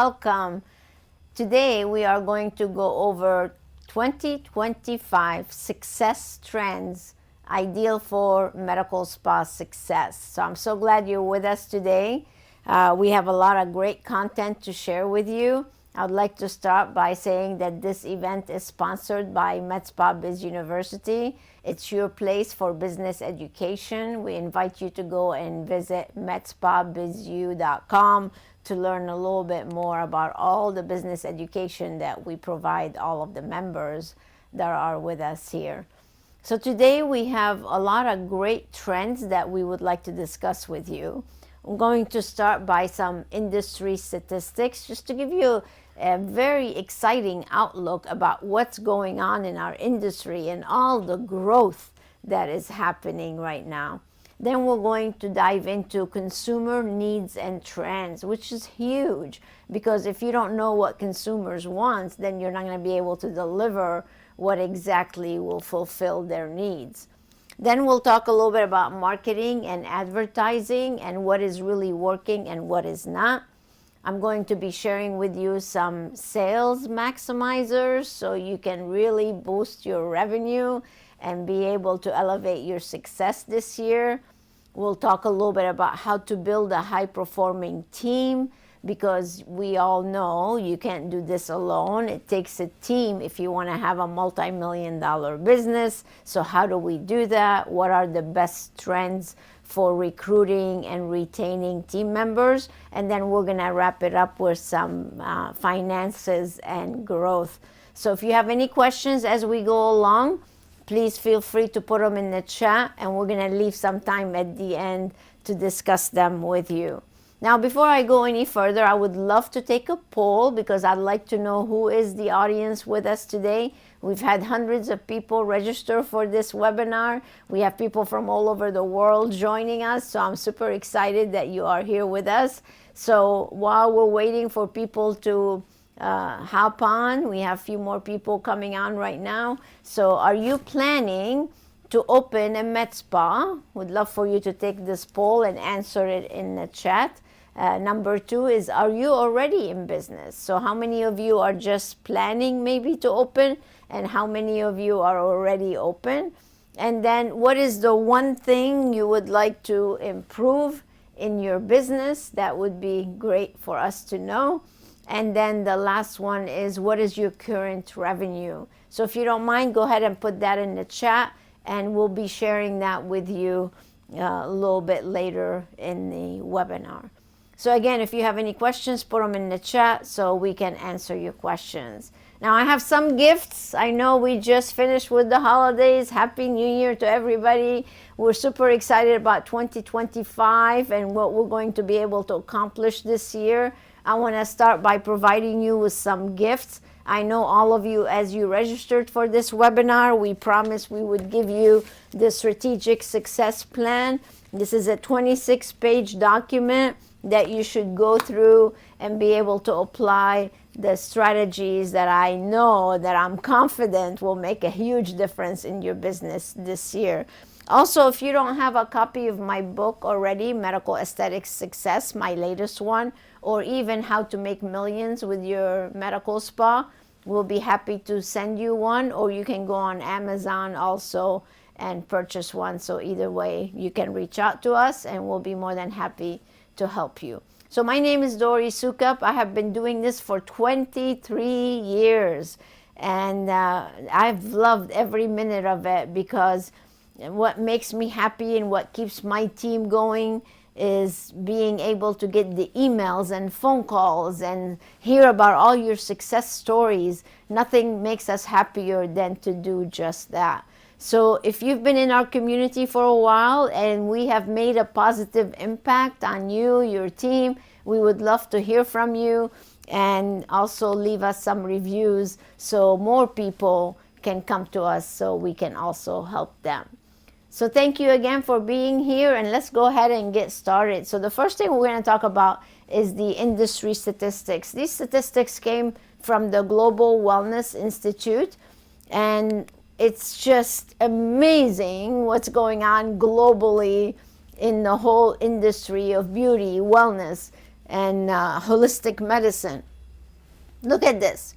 welcome. Today we are going to go over 2025 success trends ideal for medical spa success. So I'm so glad you're with us today. We have a lot of great content to share with you. I'd like to start by saying that this event is sponsored by Med Spa Biz University. It's your place for business education. We invite you to go and visit medspabizu.com to learn a little bit more about all the business education that we provide all of the members that are with us here. So today we have a lot of great trends that we would like to discuss with you. I'm going to start by some industry statistics just to give you a very exciting outlook about what's going on in our industry and all the growth that is happening right now. Then we're going to dive into consumer needs and trends, which is huge, because if you don't know what consumers want, then you're not going to be able to deliver what exactly will fulfill their needs. Then we'll talk a little bit about marketing and advertising and what is really working and what is not. I'm going to be sharing with you some sales maximizers so you can really boost your revenue and be able to elevate your success this year. We'll talk a little bit about how to build a high-performing team, because we all know you can't do this alone. It takes a team if you want to have a multi-million-dollar business. So how do we do that? What are the best trends for recruiting and retaining team members? And then we're going to wrap it up with some finances and growth. So if you have any questions as we go along, please feel free to put them in the chat, and we're going to leave some time at the end to discuss them with you. Now, before I go any further, I would love to take a poll, because I'd like to know who is the audience with us today. We've had hundreds of people register for this webinar. We have people from all over the world joining us, so I'm super excited that you are here with us. So while we're waiting for people to hop on, we have a few more people coming on right now. So are you planning to open a med spa? Would love for you to take this poll and answer it in the chat. Number 2 is, are you already in business? So how many of you are just planning maybe to open, and how many of you are already open? And then what is the one thing you would like to improve in your business? That would be great for us to know. And then the last one is, what is your current revenue? So if you don't mind, go ahead and put that in the chat, and we'll be sharing that with you a little bit later in the webinar. So again, if you have any questions, put them in the chat so we can answer your questions. Now, I have some gifts. I know we just finished with the holidays. Happy New Year to everybody. We're super excited about 2025 and what we're going to be able to accomplish this year. I want to start by providing you with some gifts. I know all of you, as you registered for this webinar, we promised we would give you the Strategic Success Plan. This is a 26-page document that you should go through and be able to apply the strategies that I know, that I'm confident will make a huge difference in your business this year. Also, if you don't have a copy of my book already, Medical Aesthetics Success, my latest one, or even How to Make Millions with Your Medical Spa, we'll be happy to send you one, or you can go on Amazon also and purchase one. So either way, you can reach out to us and we'll be more than happy to help you. So my name is Dori Sukup. I have been doing this for 23 years, and I've loved every minute of it, because what makes me happy and what keeps my team going is being able to get the emails and phone calls and hear about all your success stories. Nothing makes us happier than to do just that. So if you've been in our community for a while and we have made a positive impact on you, your team, we would love to hear from you, and also leave us some reviews so more people can come to us so we can also help them. So thank you again for being here, and let's go ahead and get started. So the first thing we're going to talk about is the industry statistics. These statistics came from the Global Wellness Institute, and it's just amazing what's going on globally in the whole industry of beauty, wellness, and holistic medicine. Look at this.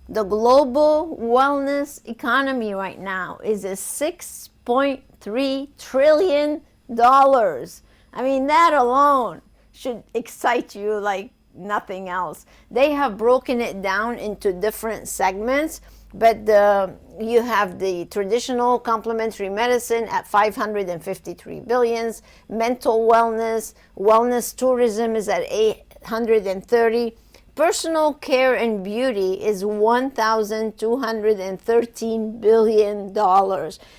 The global wellness economy right now is a $6.3 trillion. I mean, that alone should excite you like nothing else. They have broken it down into different segments, but you have the traditional complementary medicine at 553 billion, mental wellness tourism is at 830. Personal care and beauty is $1,213 billion.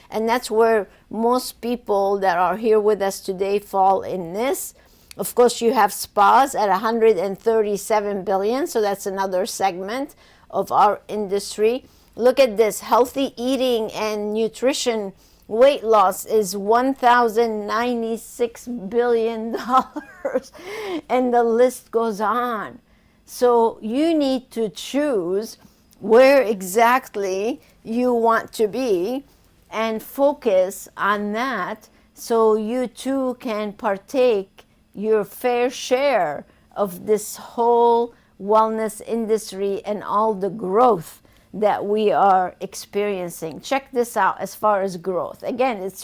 And that's where most people that are here with us today fall in this. Of course, you have spas at 137 billion. So that's another segment of our industry. Look at this. Healthy eating and nutrition weight loss is $1,096 billion. And the list goes on. So you need to choose where exactly you want to be and focus on that so you too can partake your fair share of this whole wellness industry and all the growth that we are experiencing. Check this out as far as growth. Again, it's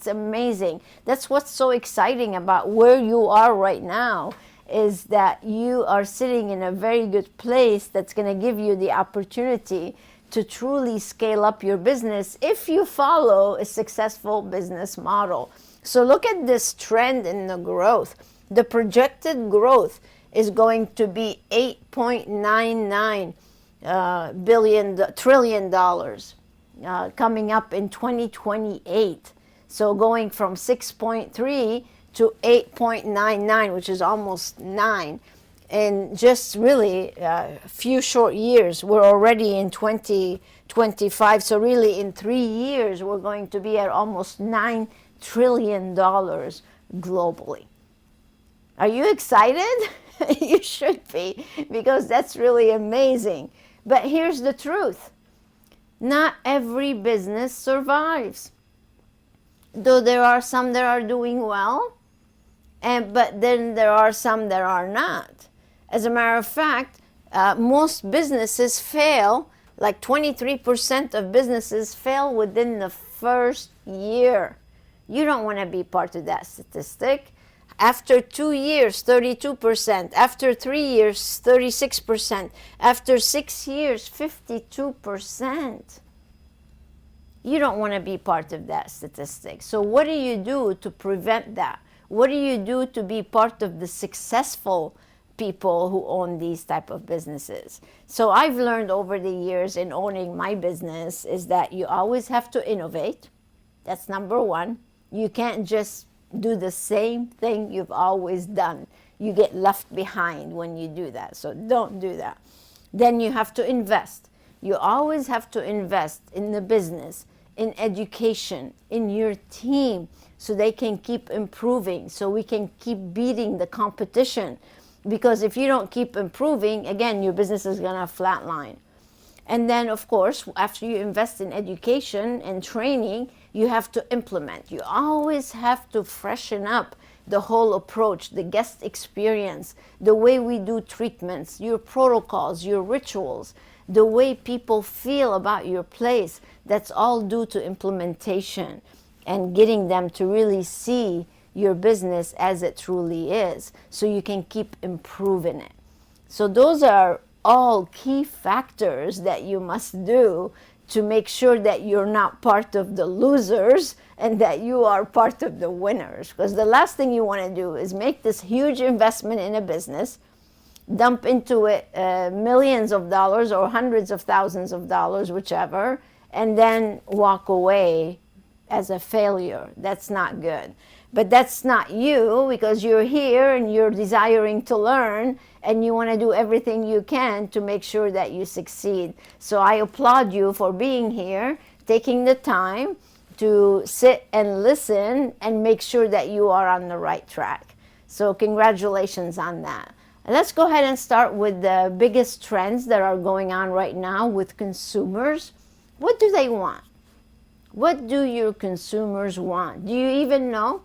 amazing. That's what's so exciting about where you are right now, is that you are sitting in a very good place that's going to give you the opportunity to truly scale up your business if you follow a successful business model. So look at this trend in the growth. The projected growth is going to be $8.99 trillion coming up in 2028. So going from 6.3 to 8.99, which is almost 9. In just really a few short years, we're already in 2025. So really in 3 years, we're going to be at almost $9 trillion globally. Are you excited? You should be, because that's really amazing. But here's the truth. Not every business survives. Though there are some that are doing well, but then there are some that are not. As a matter of fact, most businesses fail, like 23% of businesses fail within the first year. You don't want to be part of that statistic. After 2 years, 32%. After 3 years, 36%. After 6 years, 52%. You don't want to be part of that statistic. So what do you do to prevent that? What do you do to be part of the successful people who own these type of businesses? So I've learned over the years in owning my business is that you always have to innovate. That's number one. You can't just do the same thing you've always done. You get left behind when you do that. So don't do that. Then you have to invest. You always have to invest in the business, in education, in your team, so they can keep improving, so we can keep beating the competition. Because if you don't keep improving, again, your business is going to flatline. And then, of course, after you invest in education and training, you have to implement. You always have to freshen up the whole approach, the guest experience, the way we do treatments, your protocols, your rituals, the way people feel about your place. That's all due to implementation and getting them to really see your business as it truly is, so you can keep improving it. So those are all key factors that you must do to make sure that you're not part of the losers and that you are part of the winners. Because the last thing you want to do is make this huge investment in a business, dump into it millions of dollars or hundreds of thousands of dollars, whichever, and then walk away as a failure. That's not good. But that's not you, because you're here and you're desiring to learn and you want to do everything you can to make sure that you succeed. So I applaud you for being here, taking the time to sit and listen and make sure that you are on the right track. So congratulations on that. And let's go ahead and start with the biggest trends that are going on right now with consumers. What do they want? What do your consumers want? Do you even know?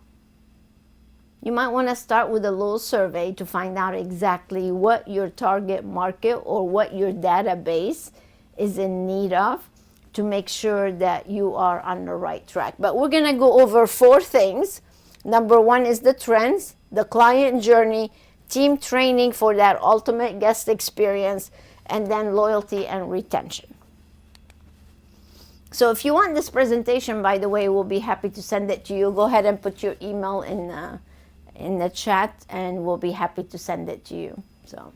you might want to start with a little survey to find out exactly what your target market or what your database is in need of, to make sure that you are on the right track. But we're going to go over 4 things. Number 1 is the trends, the client journey, team training for that ultimate guest experience, and then loyalty and retention. So if you want this presentation, by the way, we'll be happy to send it to you. Go ahead and put your email in the chat, and we'll be happy to send it to you. So,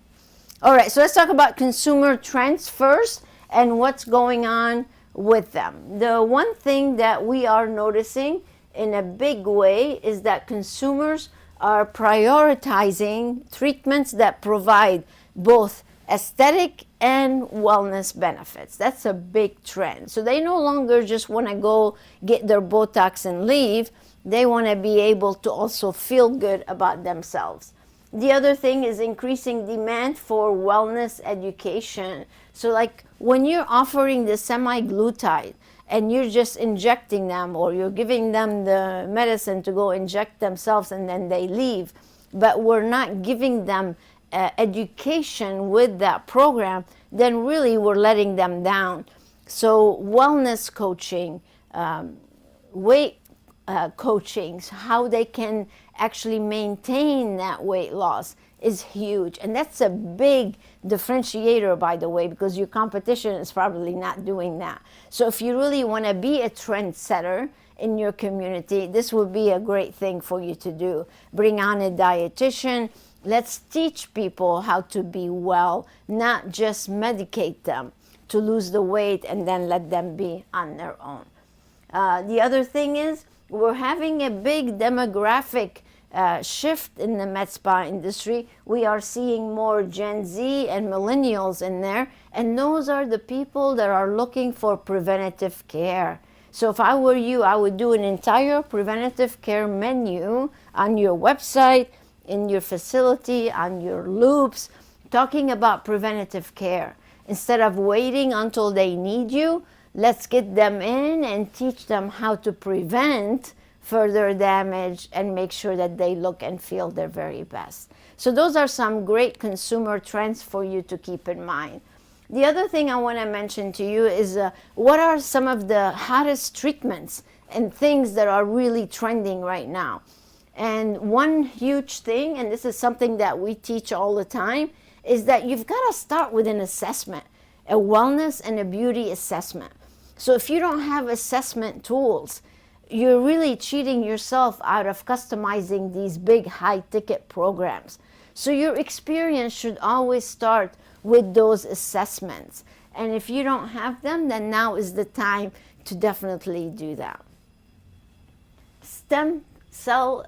all right, so let's talk about consumer trends first and what's going on with them. The one thing that we are noticing in a big way is that consumers are prioritizing treatments that provide both aesthetic and wellness benefits. That's a big trend. So they no longer just want to go get their Botox and leave. They want to be able to also feel good about themselves. The other thing is increasing demand for wellness education. So like when you're offering the semaglutide and you're just injecting them, or you're giving them the medicine to go inject themselves and then they leave, but we're not giving them education with that program, then really we're letting them down. So wellness coaching, weight coaching, how they can actually maintain that weight loss is huge. And that's a big differentiator, by the way, because your competition is probably not doing that. So if you really want to be a trendsetter in your community, this would be a great thing for you to do. Bring on a dietitian. Let's teach people how to be well, not just medicate them to lose the weight and then let them be on their own. The other thing is, we're having a big demographic shift in the med spa industry. We are seeing more Gen Z and millennials in there, and those are the people that are looking for preventative care. So if I were you, I would do an entire preventative care menu on your website, in your facility, on your loops, talking about preventative care. Instead of waiting until they need you, let's get them in and teach them how to prevent further damage and make sure that they look and feel their very best. So those are some great consumer trends for you to keep in mind. The other thing I want to mention to you is what are some of the hottest treatments and things that are really trending right now. And one huge thing, and this is something that we teach all the time, is that you've got to start with an assessment, a wellness and a beauty assessment. So if you don't have assessment tools, you're really cheating yourself out of customizing these big high-ticket programs. So your experience should always start with those assessments. And if you don't have them, then now is the time to definitely do that. Stem cell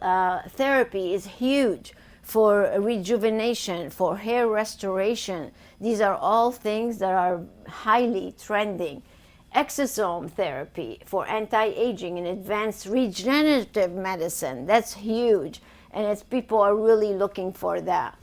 therapy is huge for rejuvenation, for hair restoration. These are all things that are highly trending. Exosome therapy for anti-aging and advanced regenerative medicine, that's huge, and it's people are really looking for that.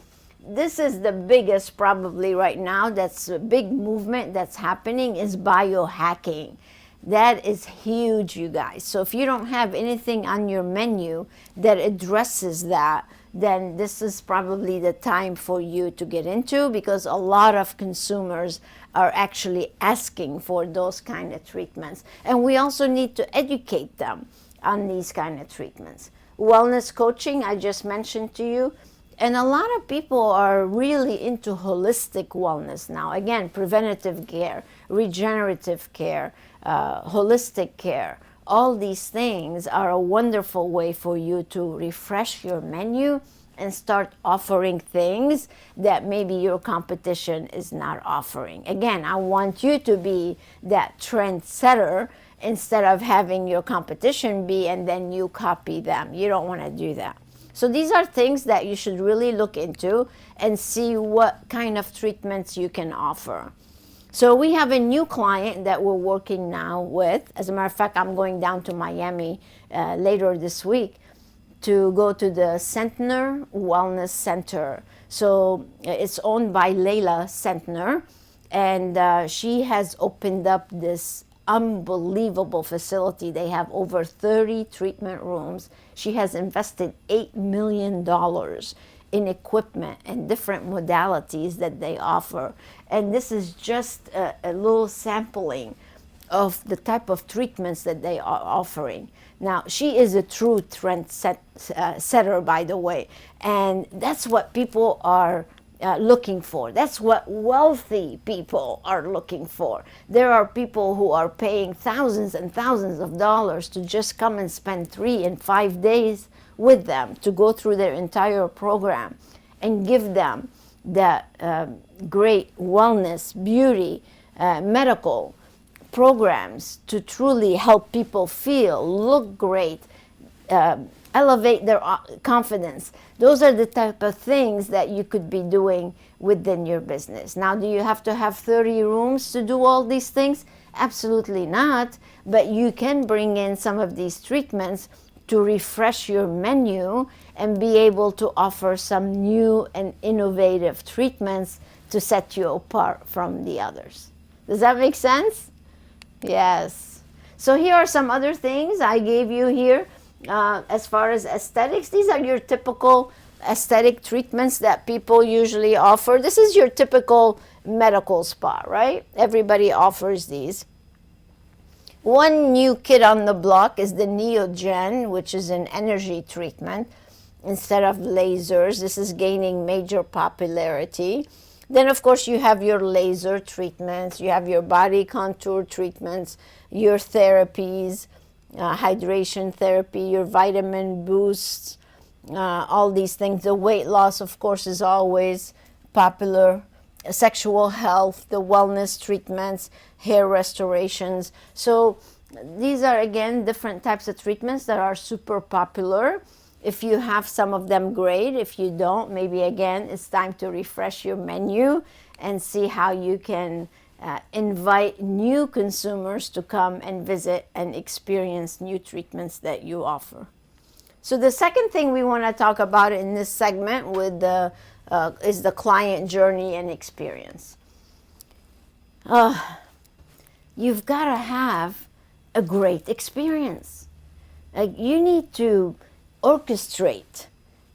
This is the biggest probably right now, that's a big movement that's happening, is biohacking. That is huge, you guys. So if you don't have anything on your menu that addresses that, then this is probably the time for you to get into, because a lot of consumers are actually asking for those kind of treatments. And we also need to educate them on these kind of treatments. Wellness coaching, I just mentioned to you. And a lot of people are really into holistic wellness now. Again, preventative care, regenerative care, holistic care. All these things are a wonderful way for you to refresh your menu and start offering things that maybe your competition is not offering. Again, I want you to be that trendsetter instead of having your competition be and then you copy them. You don't want to do that. So these are things that you should really look into and see what kind of treatments you can offer. So we have a new client that we're working now with. As a matter of fact, I'm going down to Miami later this week to go to the Centner Wellness Center. So it's owned by Layla Centner, and she has opened up this unbelievable facility. They have over 30 treatment rooms. She has invested $8 million in equipment and different modalities that they offer. And this is just a little sampling of the type of treatments that they are offering. Now, she is a true trend setter, by the way, and that's what people are looking for. That's what wealthy people are looking for. There are people who are paying thousands and thousands of dollars to just come and spend 3 and 5 days with them, to go through their entire program and give them that great wellness, beauty, medical programs to truly help people feel, look great, elevate their confidence. Those are the type of things that you could be doing within your business. Now, do you have to have 30 rooms to do all these things? Absolutely not. But you can bring in some of these treatments to refresh your menu and be able to offer some new and innovative treatments to set you apart from the others. Does that make sense? Yes. So here are some other things I gave you here. As far as aesthetics, these are your typical aesthetic treatments that people usually offer. This is your typical medical spa, right? Everybody offers these. One new kid on the block is the Neogen, which is an energy treatment instead of lasers. This is gaining major popularity. Then, of course, you have your laser treatments, you have your body contour treatments, your therapies, hydration therapy, your vitamin boosts, all these things. The weight loss, of course, is always popular. Sexual health, the wellness treatments, hair restorations. So these are, again, different types of treatments that are super popular. If you have some of them, great. If you don't, maybe, again, it's time to refresh your menu and see how you can invite new consumers to come and visit and experience new treatments that you offer. So the second thing we want to talk about in this segment with is the client journey and experience. You've got to have a great experience. You need to orchestrate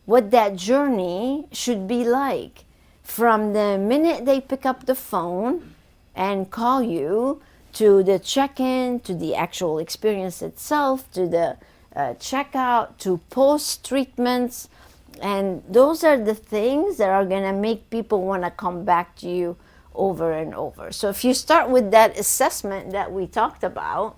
what that journey should be like from the minute they pick up the phone and call you, to the check-in, to the actual experience itself, to the checkout, to post-treatments. And those are the things that are going to make people want to come back to you over and over. So if you start with that assessment that we talked about,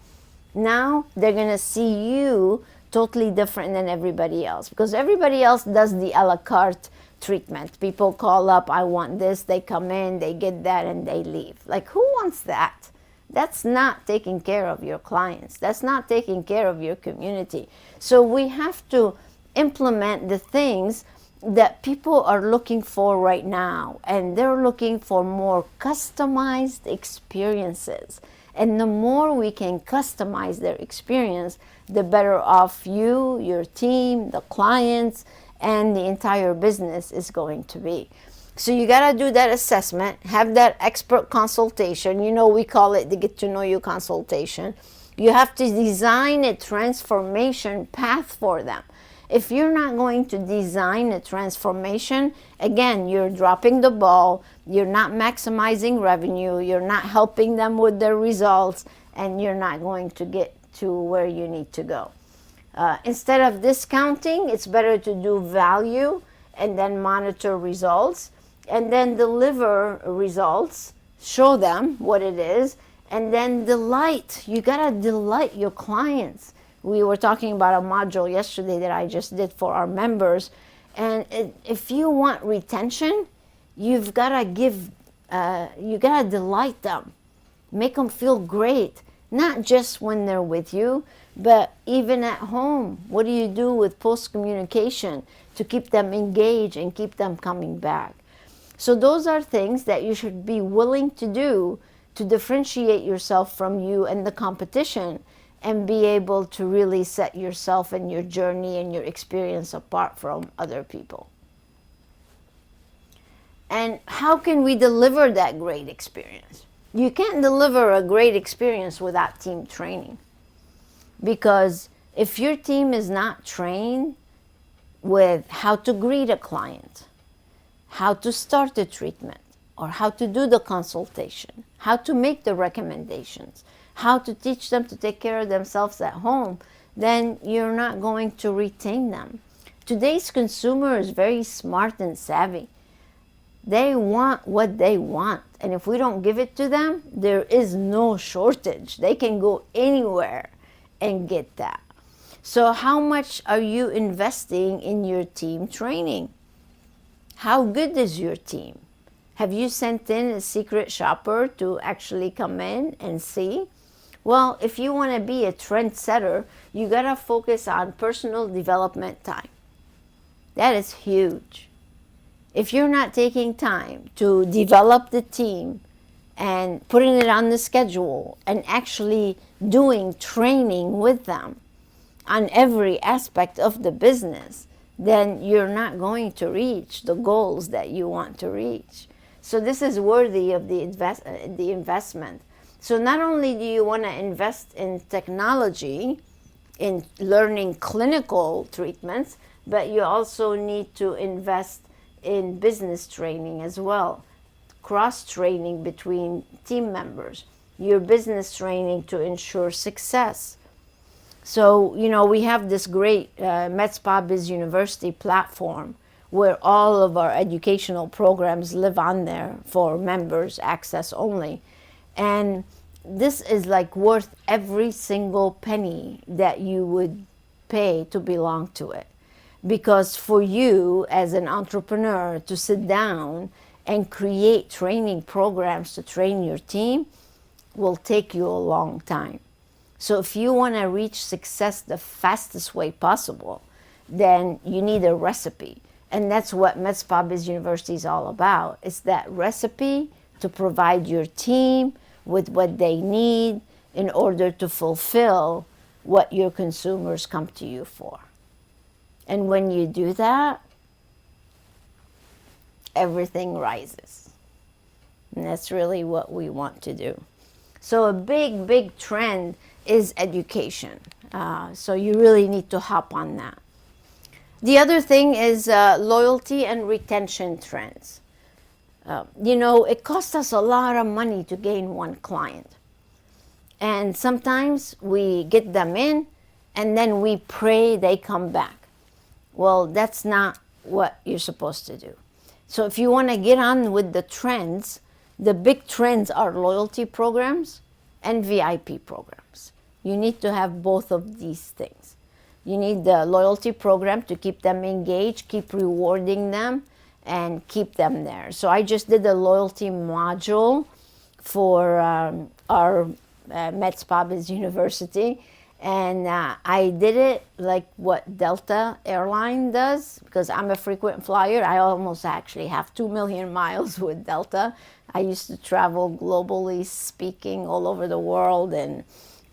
now they're going to see you totally different than everybody else, because everybody else does the a la carte treatment. People call up, I want this, they come in, they get that, and they leave. Like, who wants that? That's not taking care of your clients. That's not taking care of your community. So we have to implement the things that people are looking for right now, and they're looking for more customized experiences. And the more we can customize their experience, the better off you, your team, the clients, and the entire business is going to be. So you got to do that assessment, have that expert consultation. You know, we call it the get to know you consultation. You have to design a transformation path for them. If you're not going to design a transformation, again, you're dropping the ball, you're not maximizing revenue, you're not helping them with their results, and you're not going to get to where you need to go. Instead of discounting, it's better to do value and then monitor results and then deliver results, show them what it is, and then delight. You gotta delight your clients. We were talking about a module yesterday that I just did for our members, and if you want retention, you've gotta you gotta delight them, make them feel great, not just when they're with you, but even at home. What do you do with post communication to keep them engaged and keep them coming back? So those are things that you should be willing to do to differentiate yourself from you and the competition, and be able to really set yourself and your journey and your experience apart from other people. And how can we deliver that great experience? You can't deliver a great experience without team training. Because if your team is not trained with how to greet a client, how to start the treatment, or how to do the consultation, how to make the recommendations, how to teach them to take care of themselves at home, then you're not going to retain them. Today's consumer is very smart and savvy. They want what they want. And if we don't give it to them, there is no shortage. They can go anywhere and get that. So how much are you investing in your team training? How good is your team? Have you sent in a secret shopper to actually come in and see? Well, if you want to be a trendsetter, you got to focus on personal development time. That is huge. If you're not taking time to develop the team and putting it on the schedule and actually doing training with them on every aspect of the business, then you're not going to reach the goals that you want to reach. So this is worthy of the investment. So not only do you want to invest in technology, in learning clinical treatments, but you also need to invest in business training as well, cross-training between team members, your business training to ensure success. So, we have this great Med Spa Biz University platform where all of our educational programs live on there for members, access only. And this is like worth every single penny that you would pay to belong to it. Because for you as an entrepreneur to sit down and create training programs to train your team will take you a long time. So if you want to reach success the fastest way possible, then you need a recipe. And that's what Med Spa Biz University is all about. It's that recipe to provide your team with what they need in order to fulfill what your consumers come to you for. And when you do that, everything rises. And that's really what we want to do. So a big, big trend is education. So you really need to hop on that. The other thing is loyalty and retention trends. It costs us a lot of money to gain one client. And sometimes we get them in and then we pray they come back. Well, that's not what you're supposed to do. So if you want to get on with the trends, the big trends are loyalty programs and VIP programs. You need to have both of these things. You need the loyalty program to keep them engaged, keep rewarding them, and keep them there. So I just did a loyalty module for our Med Spa Biz University. And I did it like what Delta Airline does, because I'm a frequent flyer. I almost actually have 2 million miles with Delta. I used to travel globally speaking all over the world, and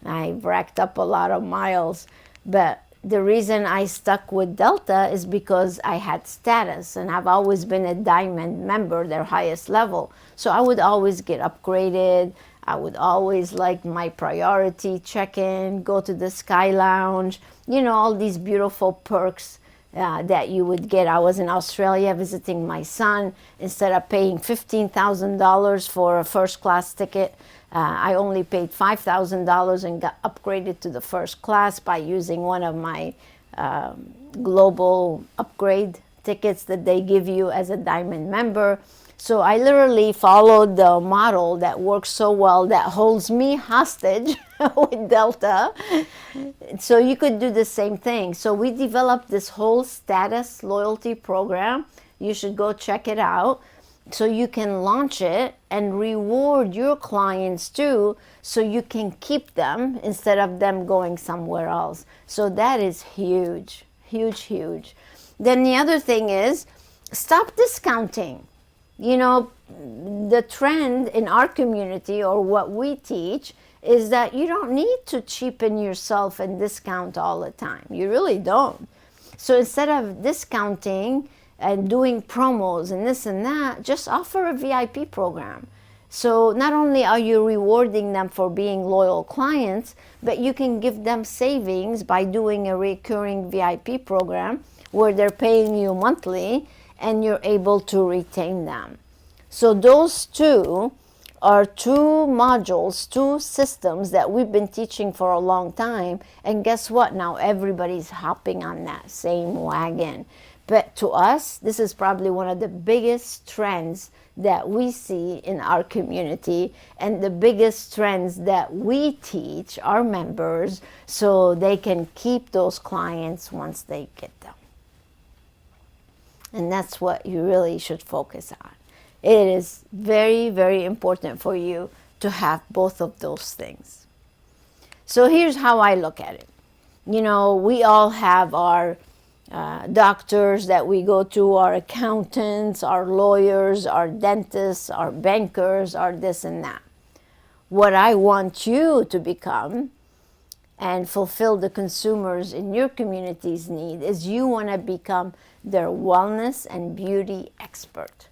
I racked up a lot of miles. But the reason I stuck with Delta is because I had status, and I've always been a diamond member, their highest level. So I would always get upgraded. I would always like my priority check-in, go to the Sky Lounge, all these beautiful perks that you would get. I was in Australia visiting my son. Instead of paying $15,000 for a first-class ticket, I only paid $5,000 and got upgraded to the first class by using one of my global upgrade tickets that they give you as a diamond member. So I literally followed the model that works so well that holds me hostage with Delta. So you could do the same thing. So we developed this whole status loyalty program. You should go check it out so you can launch it and reward your clients too, so you can keep them instead of them going somewhere else. So that is huge, huge, huge. Then the other thing is stop discounting. The trend in our community, or what we teach, is that you don't need to cheapen yourself and discount all the time. You really don't. So instead of discounting and doing promos and this and that, just offer a VIP program. So not only are you rewarding them for being loyal clients, but you can give them savings by doing a recurring VIP program where they're paying you monthly and you're able to retain them. So those two are two modules, two systems that we've been teaching for a long time. And guess what? Now everybody's hopping on that same wagon. But to us, this is probably one of the biggest trends that we see in our community and the biggest trends that we teach our members so they can keep those clients once they get them. And that's what you really should focus on. It is very, very important for you to have both of those things. So here's how I look at it. You know, we all have our doctors that we go to, our accountants, our lawyers, our dentists, our bankers, our this and that. What I want you to become and fulfill the consumers in your community's need is you want to become their wellness and beauty expert.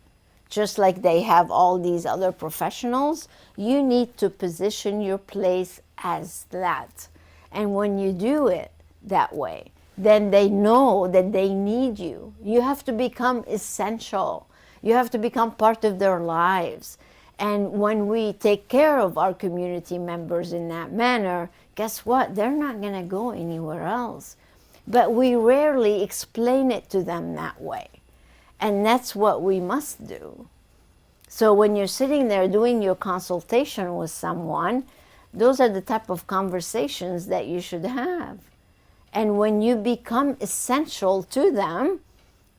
Just like they have all these other professionals, you need to position your place as that. And when you do it that way, then they know that they need you. You have to become essential. You have to become part of their lives. And when we take care of our community members in that manner, guess what? They're not going to go anywhere else. But we rarely explain it to them that way. And that's what we must do. So when you're sitting there doing your consultation with someone, those are the type of conversations that you should have. And when you become essential to them,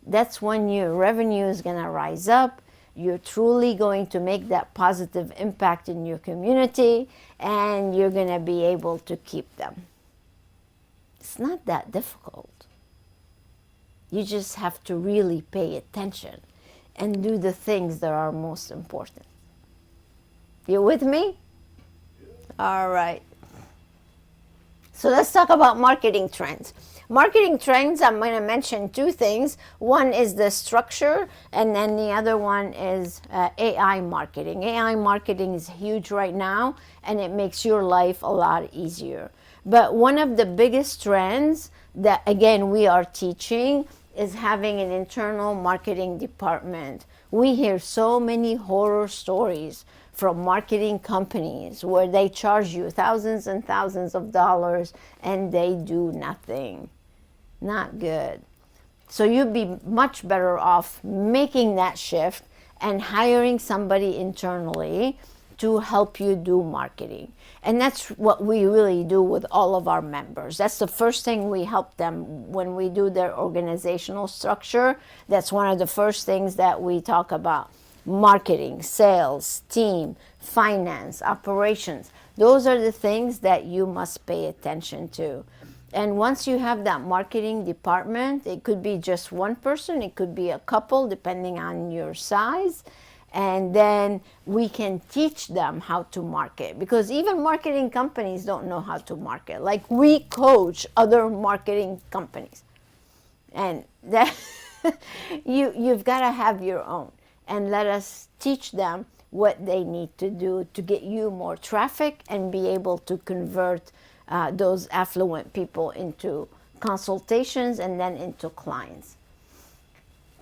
that's when your revenue is going to rise up. You're truly going to make that positive impact in your community, and you're going to be able to keep them. It's not that difficult. You just have to really pay attention and do the things that are most important. You with me? All right. So let's talk about marketing trends. Marketing trends, I'm going to mention two things. One is the structure, and then the other one is AI marketing. AI marketing is huge right now, and it makes your life a lot easier. But one of the biggest trends that, again, we are teaching is having an internal marketing department. We hear so many horror stories from marketing companies where they charge you thousands and thousands of dollars and they do nothing. Not good. So you'd be much better off making that shift and hiring somebody internally to help you do marketing. And that's what we really do with all of our members. That's the first thing we help them when we do their organizational structure. That's one of the first things that we talk about. Marketing, sales, team, finance, operations. Those are the things that you must pay attention to. And once you have that marketing department, it could be just one person, it could be a couple, depending on your size. And then we can teach them how to market, because even marketing companies don't know how to market. Like, we coach other marketing companies, and that you've got to have your own, and let us teach them what they need to do to get you more traffic and be able to convert those affluent people into consultations and then into clients.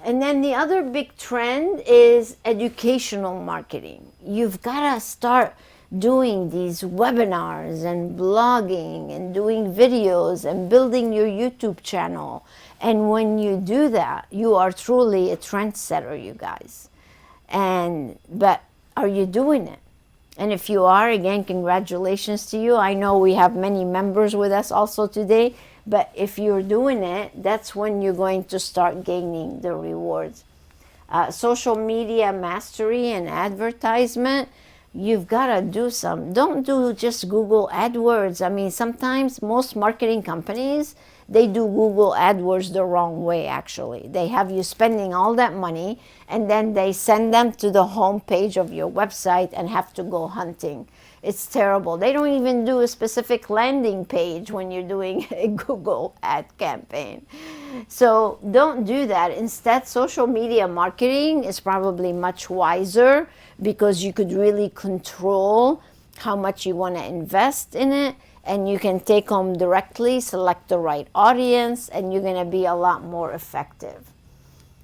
And then the other big trend is educational marketing. You've got to start doing these webinars and blogging and doing videos and building your YouTube channel. And when you do that, you are truly a trendsetter, you guys. But are you doing it? And if you are, again, congratulations to you. I know we have many members with us also today. But if you're doing it, that's when you're going to start gaining the rewards. Social media mastery and advertisement, you've got to do some. Don't do just Google AdWords. I mean, sometimes most marketing companies, they do Google AdWords the wrong way, actually. They have you spending all that money, and then they send them to the home page of your website and have to go hunting. It's terrible. They don't even do a specific landing page when you're doing a Google ad campaign. So don't do that. Instead, social media marketing is probably much wiser because you could really control how much you want to invest in it, and you can take them directly, select the right audience, and you're going to be a lot more effective.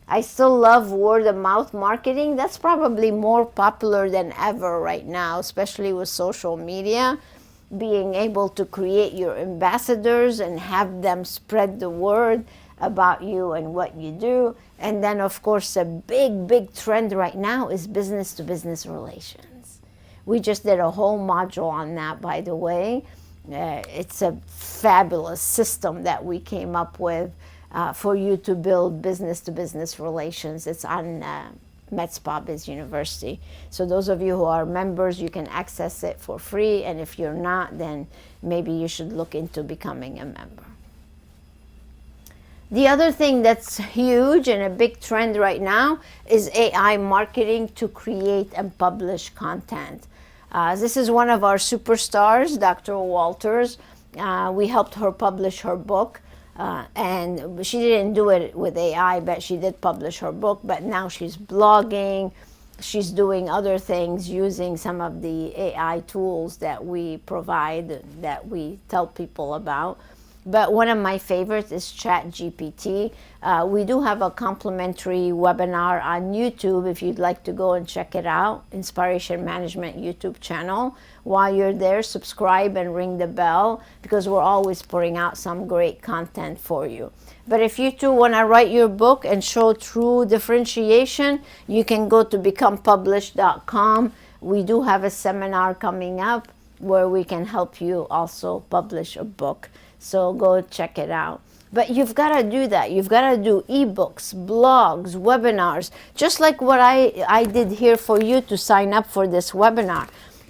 I still love word of mouth marketing. That's probably more popular than ever right now, especially with social media. Being able to create your ambassadors and have them spread the word about you and what you do. And then, of course, a big trend right now is business to business relations. We just did a whole module on that, by the way. It's a fabulous system that we came up with for you to build business-to-business relations. It's on MedSpa Biz University. So those of you who are members, you can access it for free. And if you're not, then maybe you should look into becoming a member. The other thing that's huge and a big trend right now is AI marketing to create and publish content. This is one of our superstars, Dr. Walters. We helped her publish her book. And she didn't do it with AI, but she did publish her book. But now she's blogging, she's doing other things using some of the AI tools that we provide, that we tell people about. But one of my favorites is ChatGPT. We do have a complimentary webinar on YouTube if you'd like to go and check it out, Inspiration Management YouTube channel. While you're there, subscribe and ring the bell because we're always putting out some great content for you. But if you too want to write your book and show true differentiation, you can go to becomepublished.com. We do have a seminar coming up where we can help you also publish a book. So go check it out. But you've got to do that. You've got to do ebooks, blogs, webinars, just like what I did here for you to sign up for this webinar.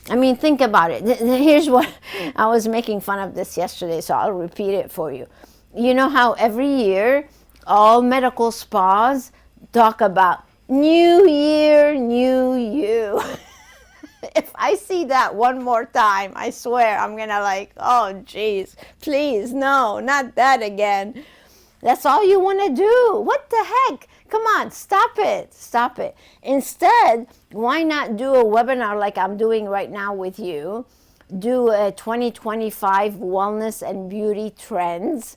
I mean, think about it. Here's what I was making fun of this yesterday, so I'll repeat it for you. You know how every year all medical spas talk about new year, new you. If I see that one more time, I swear I'm gonna like, oh geez, please, no, not that again. That's all you want to do. What the heck? Come on, stop it. Stop it. Instead, why not do a webinar like I'm doing right now with you? Do a 2025 wellness and beauty trends.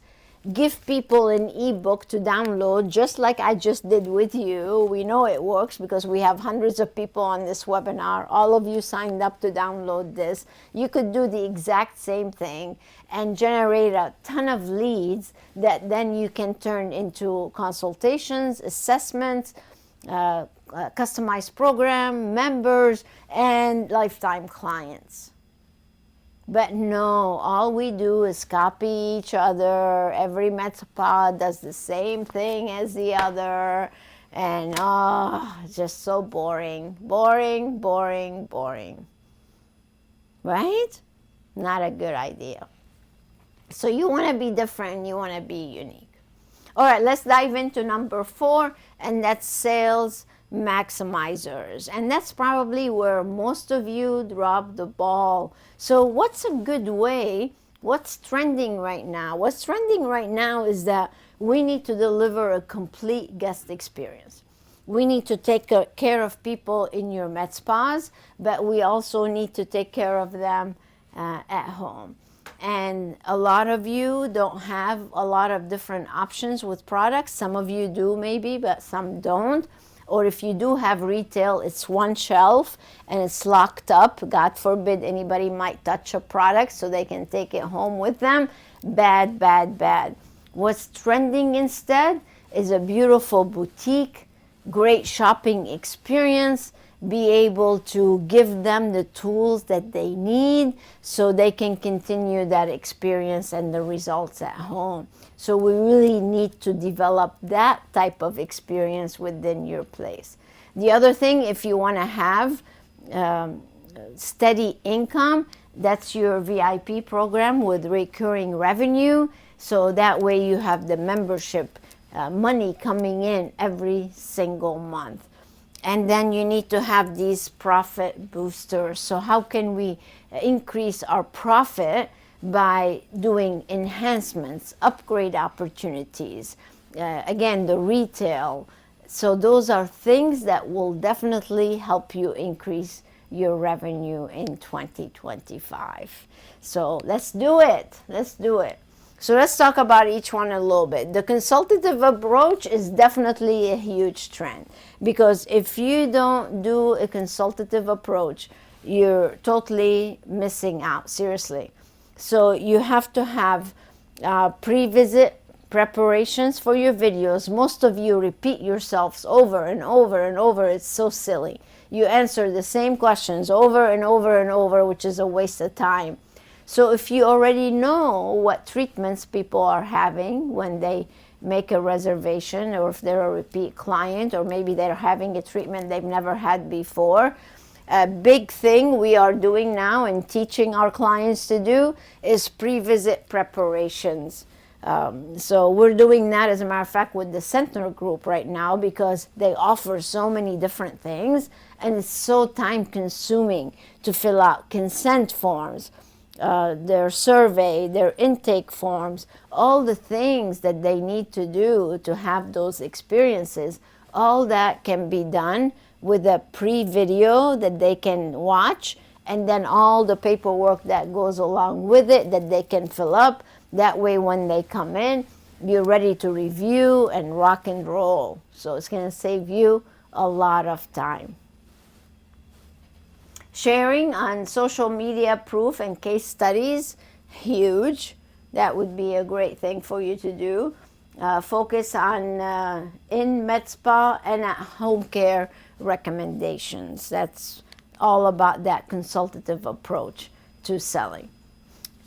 Give people an ebook to download, just like I just did with you. We know it works because we have hundreds of people on this webinar. All of you signed up to download this. You could do the exact same thing and generate a ton of leads that then you can turn into consultations, assessments, customized program, members, and lifetime clients. But no, all we do is copy each other. Every med spa does the same thing as the other. And it's just so boring. Boring, boring, boring. Right? Not a good idea. So you want to be different. You want to be unique. All right, let's dive into number 4, and that's sales maximizers. And that's probably where most of you drop the ball. So what's a good way? What's trending right now? What's trending right now is that we need to deliver a complete guest experience. We need to take care of people in your med spas, but we also need to take care of them at home. And a lot of you don't have a lot of different options with products. Some of you do maybe, but some don't. Or if you do have retail, it's one shelf and it's locked up. God forbid anybody might touch a product so they can take it home with them. Bad, bad, bad. What's trending instead is a beautiful boutique, great shopping experience, be able to give them the tools that they need so they can continue that experience and the results at home. So we really need to develop that type of experience within your place. The other thing, if you want to have steady income, that's your VIP program with recurring revenue. So that way you have the membership money coming in every single month. And then you need to have these profit boosters. So how can we increase our profit? By doing enhancements, upgrade opportunities, again, the retail. So those are things that will definitely help you increase your revenue in 2025. So let's do it. Let's do it. So let's talk about each one a little bit. The consultative approach is definitely a huge trend, because if you don't do a consultative approach, you're totally missing out, seriously. So you have to have pre-visit preparations for your videos. Most of you repeat yourselves over and over and over. It's so silly. You answer the same questions over and over and over, which is a waste of time. So if you already know what treatments people are having when they make a reservation, or if they're a repeat client, or maybe they're having a treatment they've never had before, a big thing we are doing now and teaching our clients to do is pre-visit preparations. So we're doing that, as a matter of fact, with the Center Group right now, because they offer so many different things, and it's so time consuming to fill out consent forms, their survey, their intake forms, all the things that they need to do to have those experiences. All that can be done with a pre-video that they can watch, and then all the paperwork that goes along with it that they can fill up. That way when they come in, you're ready to review and rock and roll. So it's going to save you a lot of time. Sharing on social media proof and case studies, huge. That would be a great thing for you to do. Focus on in med spa and at home care recommendations. That's all about that consultative approach to selling.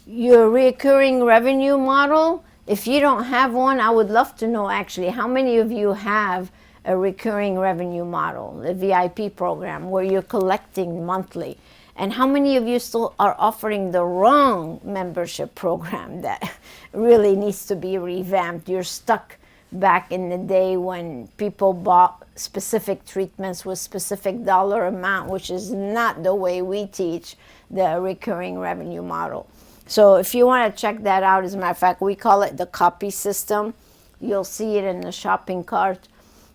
Your recurring revenue model, if you don't have one, I would love to know actually how many of you have a recurring revenue model, a VIP program where you're collecting monthly, and how many of you still are offering the wrong membership program that really needs to be revamped. You're stuck back in the day when people bought specific treatments with specific dollar amount, which is not the way we teach the recurring revenue model. So if you want to check that out, as a matter of fact, we call it the copy system. You'll see it in the shopping cart.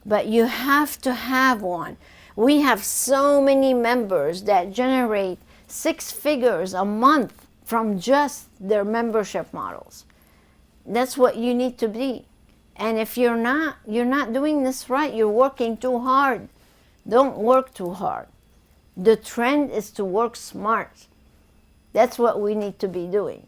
But you have to have one. We have so many members that generate 6 figures a month from just their membership models. That's what you need to be. And if you're not doing this right. You're working too hard. Don't work too hard. The trend is to work smart. That's what we need to be doing.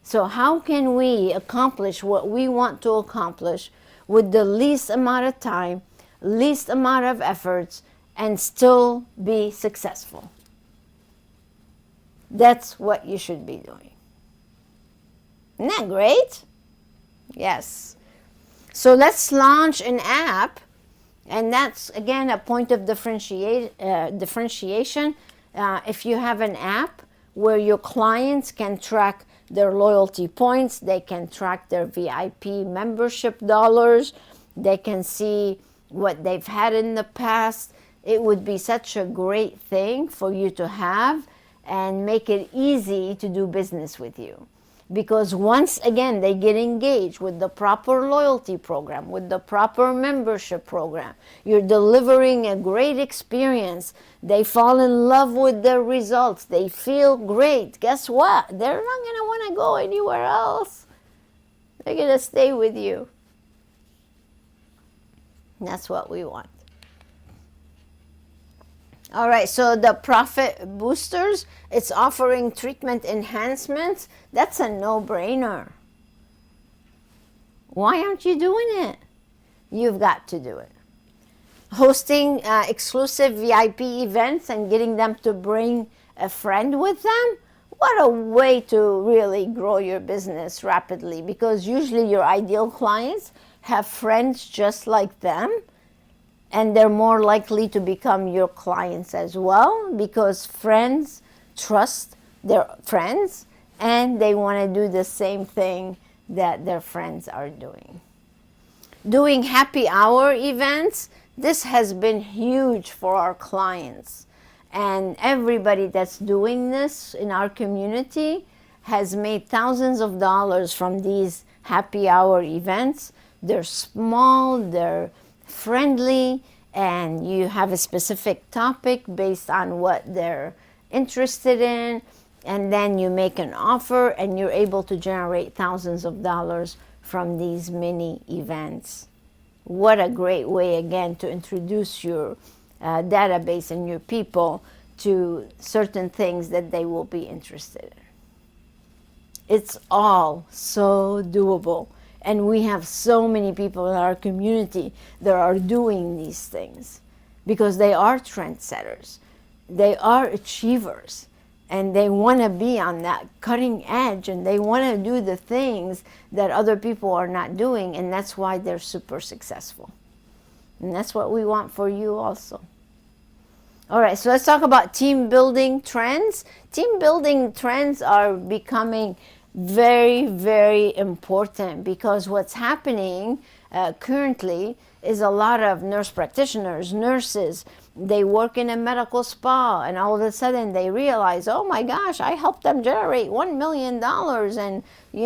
So how can we accomplish what we want to accomplish with the least amount of time, least amount of efforts, and still be successful? That's what you should be doing. Isn't that great? Yes. So let's launch an app, and that's again a point of differentiation. If you have an app where your clients can track their loyalty points, they can track their VIP membership dollars, they can see what they've had in the past, it would be such a great thing for you to have and make it easy to do business with you. Because once again, they get engaged with the proper loyalty program, with the proper membership program. You're delivering a great experience. They fall in love with the results. They feel great. Guess what? They're not going to want to go anywhere else. They're going to stay with you. And that's what we want. All right, so the profit boosters, it's offering treatment enhancements. That's a no-brainer. Why aren't you doing it? You've got to do it. Hosting exclusive VIP events and getting them to bring a friend with them. What a way to really grow your business rapidly, because usually your ideal clients have friends just like them. And they're more likely to become your clients as well, because friends trust their friends and they want to do the same thing that their friends are doing. Doing happy hour events, This has been huge for our clients. And everybody that's doing this in our community has made thousands of dollars from these happy hour events. They're small, they're friendly, and you have a specific topic based on what they're interested in, and then you make an offer and you're able to generate thousands of dollars from these mini events. What a great way, again, to introduce your database and your people to certain things that they will be interested in. It's all so doable. And we have so many people in our community that are doing these things because they are trendsetters. They are achievers. And they want to be on that cutting edge, and they want to do the things that other people are not doing, and that's why they're super successful. And that's what we want for you also. All right, so let's talk about team building trends. Team building trends are becoming very, very important because what's happening currently is a lot of nurse practitioners, nurses, they work in a medical spa, and all of a sudden they realize, oh my gosh, I helped them generate $1 million, and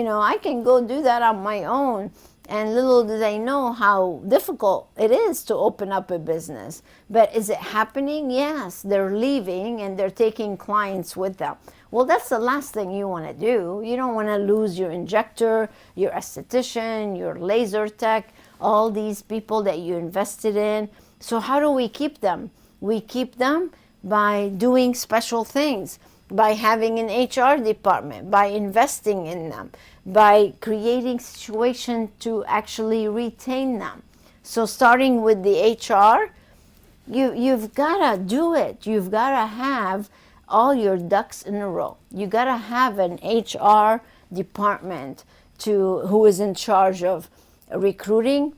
I can go do that on my own. And little do they know how difficult it is to open up a business. But is it happening? Yes, they're leaving and they're taking clients with them. Well, that's the last thing you want to do. You don't want to lose your injector, your esthetician, your laser tech, all these people that you invested in. So how do we keep them? We keep them by doing special things, by having an HR department, by investing in them, by creating situations to actually retain them. So starting with the HR, you've got to do it. You've got to have all your ducks in a row. You got to have an HR department who is in charge of recruiting,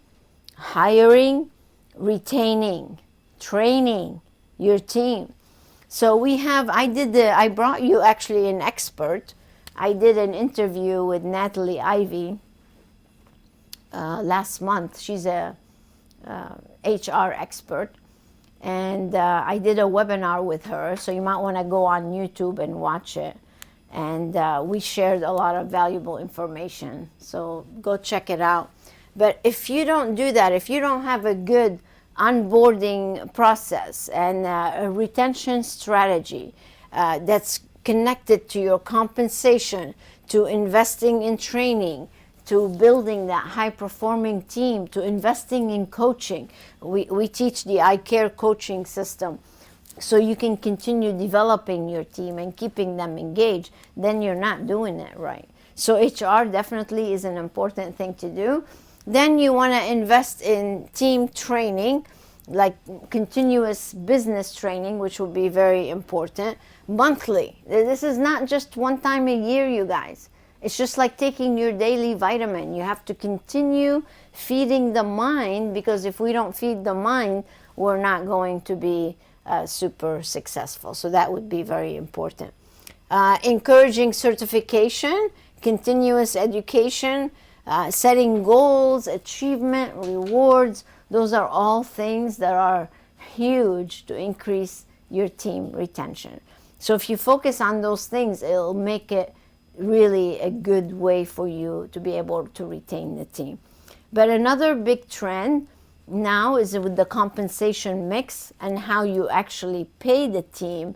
hiring, retaining, training your team. So I brought you actually an expert. I did an interview with Natalie Ivy last month. She's a HR expert. And I did a webinar with her, so you might want to go on YouTube and watch it. And we shared a lot of valuable information, so go check it out. But if you don't do that, if you don't have a good onboarding process and a retention strategy that's connected to your compensation, to investing in training, to building that high-performing team, to investing in coaching. We teach the I Care coaching system so you can continue developing your team and keeping them engaged. Then you're not doing it right. So HR definitely is an important thing to do. Then you want to invest in team training, like continuous business training, which will be very important, monthly. This is not just one time a year, you guys. It's just like taking your daily vitamin. You have to continue feeding the mind, because if we don't feed the mind, we're not going to be super successful. So that would be very important. Encouraging certification, continuous education, setting goals, achievement, rewards. Those are all things that are huge to increase your team retention. So if you focus on those things, it'll make it really a good way for you to be able to retain the team. But another big trend now is with the compensation mix, and how you actually pay the team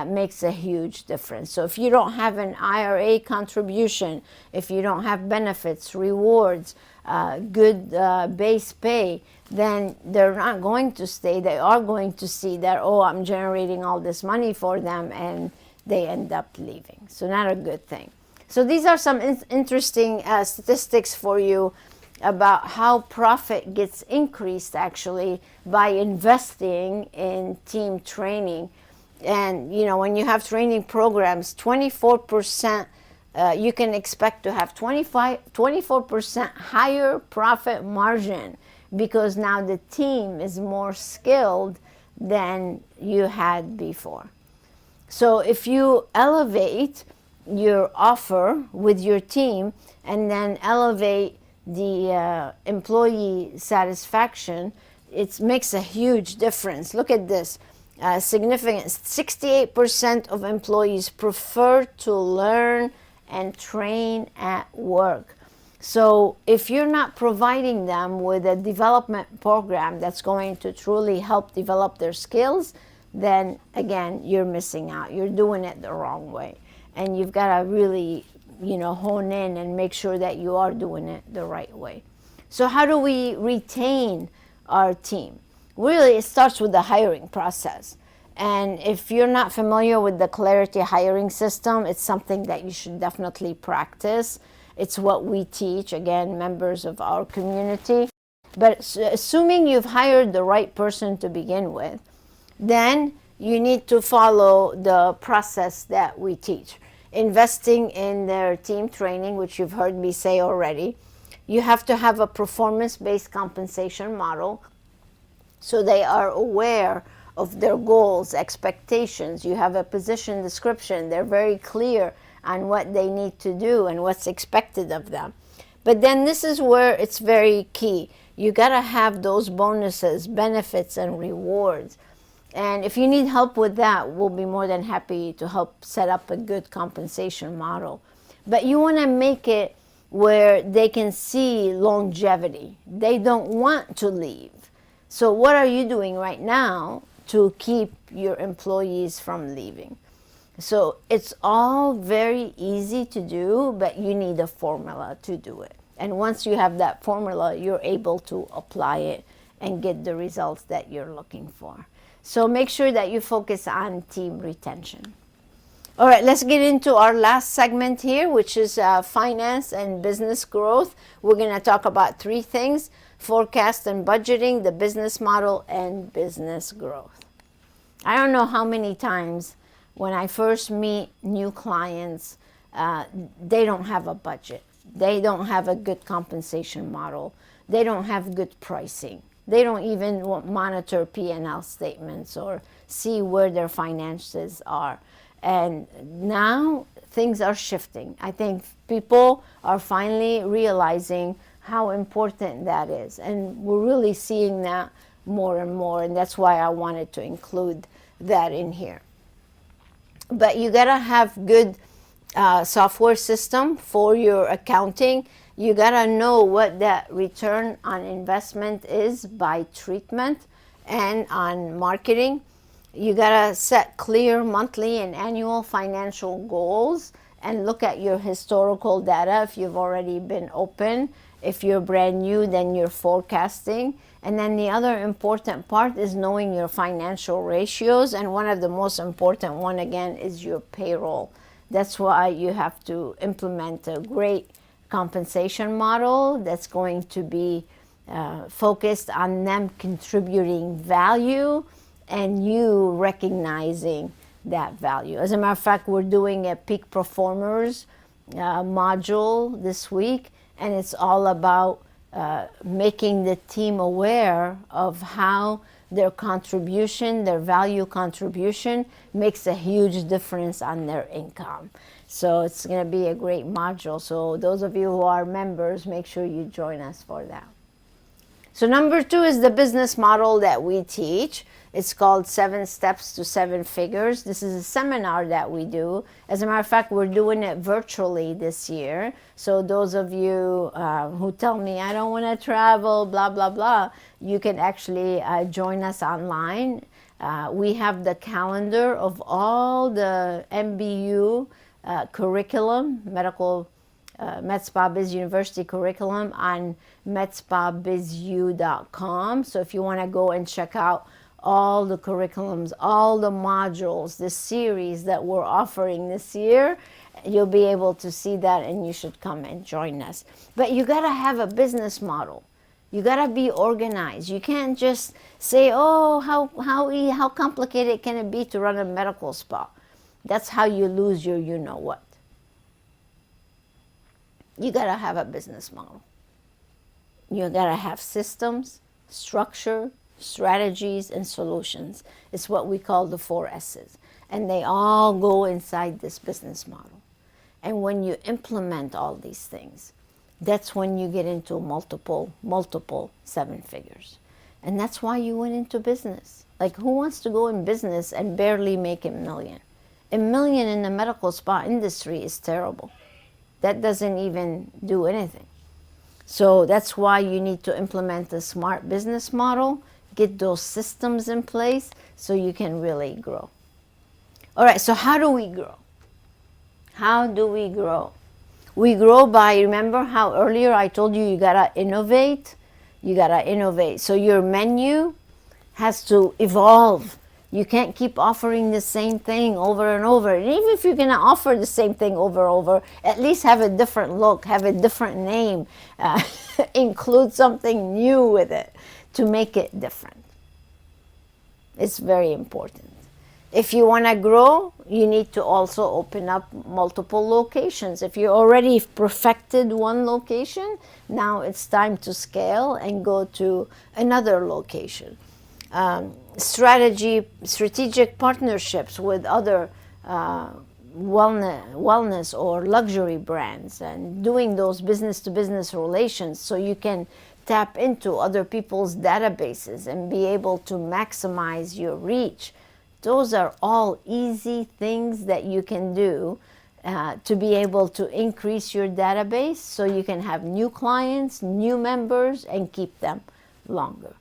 makes a huge difference. So if you don't have an IRA contribution, if you don't have benefits, rewards, good base pay, then they're not going to stay. They are going to see that, oh, I'm generating all this money for them, and they end up leaving. So not a good thing. So these are some interesting statistics for you about how profit gets increased actually by investing in team training. And when you have training programs, 24%, you can expect to have 24% higher profit margin, because now the team is more skilled than you had before. So if you elevate your offer with your team and then elevate the employee satisfaction, it makes a huge difference. Look at this. Significant 68% of employees prefer to learn and train at work. So if you're not providing them with a development program that's going to truly help develop their skills, then again, you're missing out. You're doing it the wrong way. And you've got to really, hone in and make sure that you are doing it the right way. So how do we retain our team? Really, it starts with the hiring process. And if you're not familiar with the Clarity hiring system, it's something that you should definitely practice. It's what we teach, again, members of our community. But assuming you've hired the right person to begin with, then you need to follow the process that we teach. Investing in their team training, which you've heard me say already. You have to have a performance-based compensation model so they are aware of their goals, expectations. You have a position description. They're very clear on what they need to do and what's expected of them. But then this is where it's very key. You got to have those bonuses, benefits, and rewards. And if you need help with that, we'll be more than happy to help set up a good compensation model. But you want to make it where they can see longevity. They don't want to leave. So what are you doing right now to keep your employees from leaving? So it's all very easy to do, but you need a formula to do it. And once you have that formula, you're able to apply it and get the results that you're looking for. So make sure that you focus on team retention. All right, let's get into our last segment here, which is finance and business growth. We're going to talk about three things: forecast and budgeting, the business model, and business growth. I don't know how many times when I first meet new clients, they don't have a budget. They don't have a good compensation model. They don't have good pricing. They don't even monitor P&L statements or see where their finances are. And now things are shifting. I think people are finally realizing how important that is. And we're really seeing that more and more. And that's why I wanted to include that in here. But you got to have good software system for your accounting. You got to know what that return on investment is by treatment and on marketing. You got to set clear monthly and annual financial goals and look at your historical data if you've already been open. If you're brand new, then you're forecasting. And then the other important part is knowing your financial ratios. And one of the most important one, again, is your payroll. That's why you have to implement a great compensation model that's going to be focused on them contributing value and you recognizing that value. As a matter of fact, we're doing a peak performers module this week, and it's all about making the team aware of how their contribution, their value contribution, makes a huge difference on their income. So it's going to be a great module. So those of you who are members, make sure you join us for that. So number 2 is the business model that we teach. It's called 7 Steps to 7 Figures. This is a seminar that we do. As a matter of fact, we're doing it virtually this year. So those of you who tell me, I don't want to travel, blah, blah, blah, you can actually join us online. We have the calendar of all the MBU curriculum, medical Med Spa Biz University curriculum on medspabizu.com. So if you want to go and check out all the curriculums, all the modules, the series that we're offering this year, you'll be able to see that, and you should come and join us. But you got to have a business model. You got to be organized. You can't just say, oh, how complicated can it be to run a medical spa? That's how you lose your you-know-what. You got to have a business model. You got to have systems, structure, strategies, and solutions. It's what we call the 4 S's. And they all go inside this business model. And when you implement all these things, that's when you get into multiple 7 figures. And that's why you went into business. Like, who wants to go in business and barely make a million? A million in the medical spa industry is terrible. That doesn't even do anything. So that's why you need to implement a smart business model, get those systems in place so you can really grow. All right, so how do we grow? How do we grow? We grow by, remember how earlier I told you you gotta innovate? You gotta innovate. So your menu has to evolve. You can't keep offering the same thing over and over. And even if you're gonna offer the same thing over and over, at least have a different look, have a different name, include something new with it to make it different. It's very important. If you want to grow, you need to also open up multiple locations. If you already perfected one location, now it's time to scale and go to another location. Strategic partnerships with other wellness or luxury brands, and doing those business-to-business relations so you can tap into other people's databases and be able to maximize your reach. Those are all easy things that you can do to be able to increase your database so you can have new clients, new members, and keep them longer.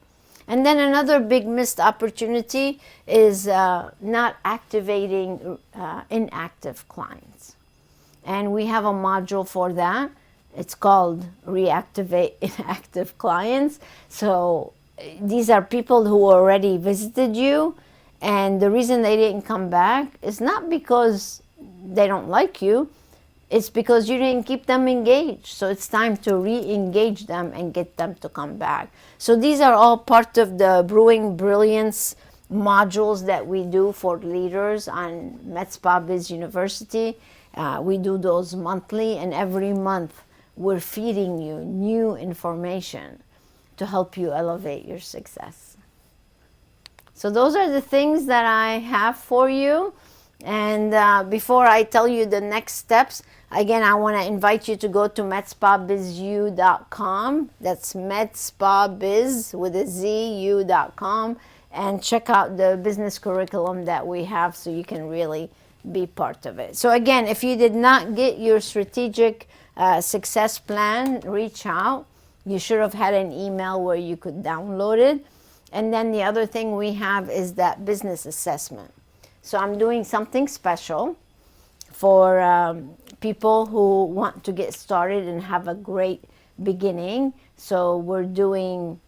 And then another big missed opportunity is not activating inactive clients. And we have a module for that. It's called Reactivate Inactive Clients. So these are people who already visited you, and the reason they didn't come back is not because they don't like you, it's because you didn't keep them engaged. So it's time to re-engage them and get them to come back. So these are all part of the Brewing Brilliance modules that we do for leaders on Med Spa Biz University. We do those monthly, and every month we're feeding you new information to help you elevate your success. So those are the things that I have for you. And before I tell you the next steps, again, I want to invite you to go to medspabizU.com. That's medspabiz with a Z, U.com, and check out the business curriculum that we have so you can really be part of it. So again, if you did not get your strategic success plan, reach out. You should have had an email where you could download it. And then the other thing we have is that business assessment. So I'm doing something special for people who want to get started and have a great beginning. So we're doing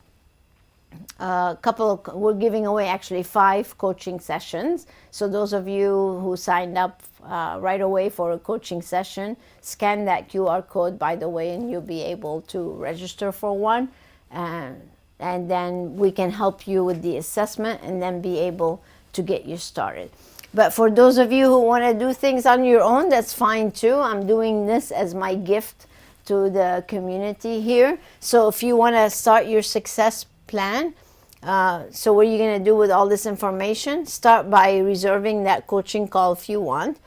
we're giving away actually 5 coaching sessions. So those of you who signed up right away for a coaching session, scan that QR code, by the way, and you'll be able to register for one. And then we can help you with the assessment and then be able to get you started. But for those of you who want to do things on your own, that's fine too. I'm doing this as my gift to the community here. So if you want to start your success plan, so what are you going to do with all this information? Start by reserving that coaching call if you want.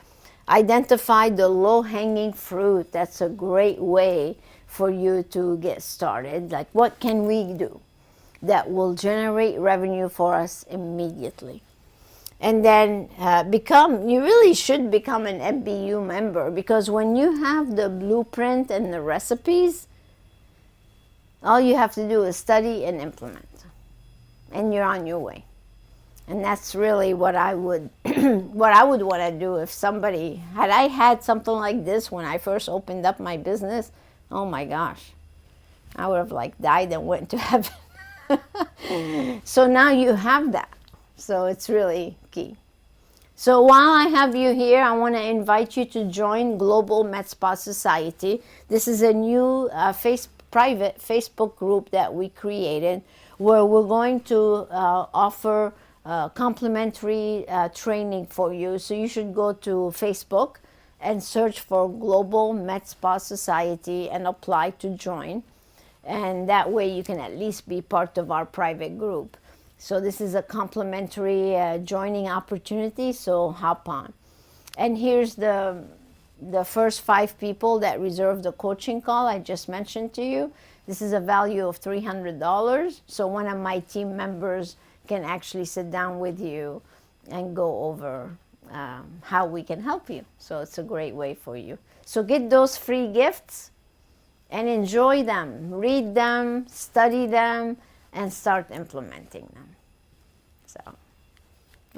Identify the low-hanging fruit. That's a great way for you to get started. Like, what can we do that will generate revenue for us immediately? And then you really should become an MBU member, because when you have the blueprint and the recipes, all you have to do is study and implement, and you're on your way. And that's really what I would what I would want to do if somebody had I had something like this when I first opened up my business. Oh my gosh, I would have died and went to heaven. So now you have that. So it's really key. So while I have you here, I want to invite you to join Global Med Spa Society. This is a new private Facebook group that we created where we're going to offer complimentary training for you. So you should go to Facebook and search for Global Med Spa Society and apply to join. And that way you can at least be part of our private group. So this is a complimentary joining opportunity, so hop on. And here's the first 5 people that reserved the coaching call I just mentioned to you. This is a value of $300. So one of my team members can actually sit down with you and go over how we can help you. So it's a great way for you. So get those free gifts and enjoy them. Read them, study them, and start implementing them. So,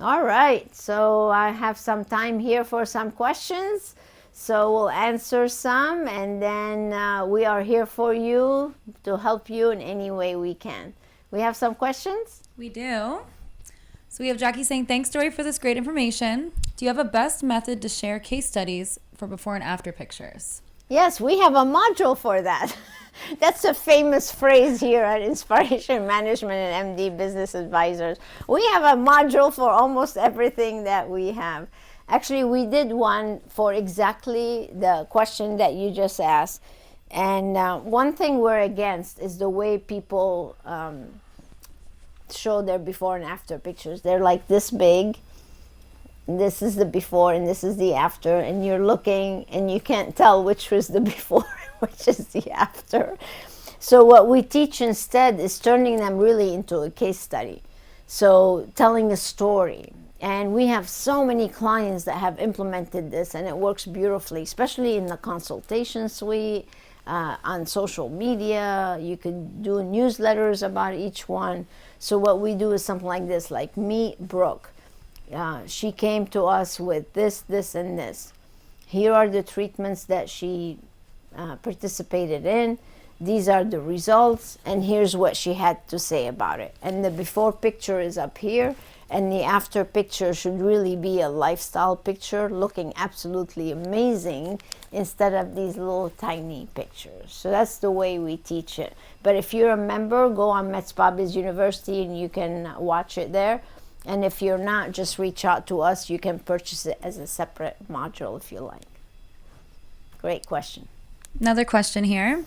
all right. So I have some time here for some questions. So we'll answer some, and then we are here for you to help you in any way we can. We have some questions? We do. So we have Jackie saying, thanks, Dory, for this great information. Do you have a best method to share case studies for before and after pictures? Yes, we have a module for that. That's a famous phrase here at Inspiration Management and MD Business Advisors. We have a module for almost everything that we have. Actually, we did one for exactly the question that you just asked. And one thing we're against is the way people show their before and after pictures. They're like this big. This is the before and this is the after, and you're looking and you can't tell which was the before and which is the after. So what we teach instead is turning them really into a case study. So telling a story. And we have so many clients that have implemented this, and it works beautifully, especially in the consultation suite, on social media. You could do newsletters about each one. So what we do is something like this, like meet Brooke. She came to us with this, this, and this. Here are the treatments that she participated in. These are the results, and here's what she had to say about it. And the before picture is up here, and the after picture should really be a lifestyle picture looking absolutely amazing instead of these little tiny pictures. So that's the way we teach it. But if you're a member, go on Metzbobbys University and you can watch it there. And if you're not, just reach out to us. You can purchase it as a separate module if you like. Great question. Another question here.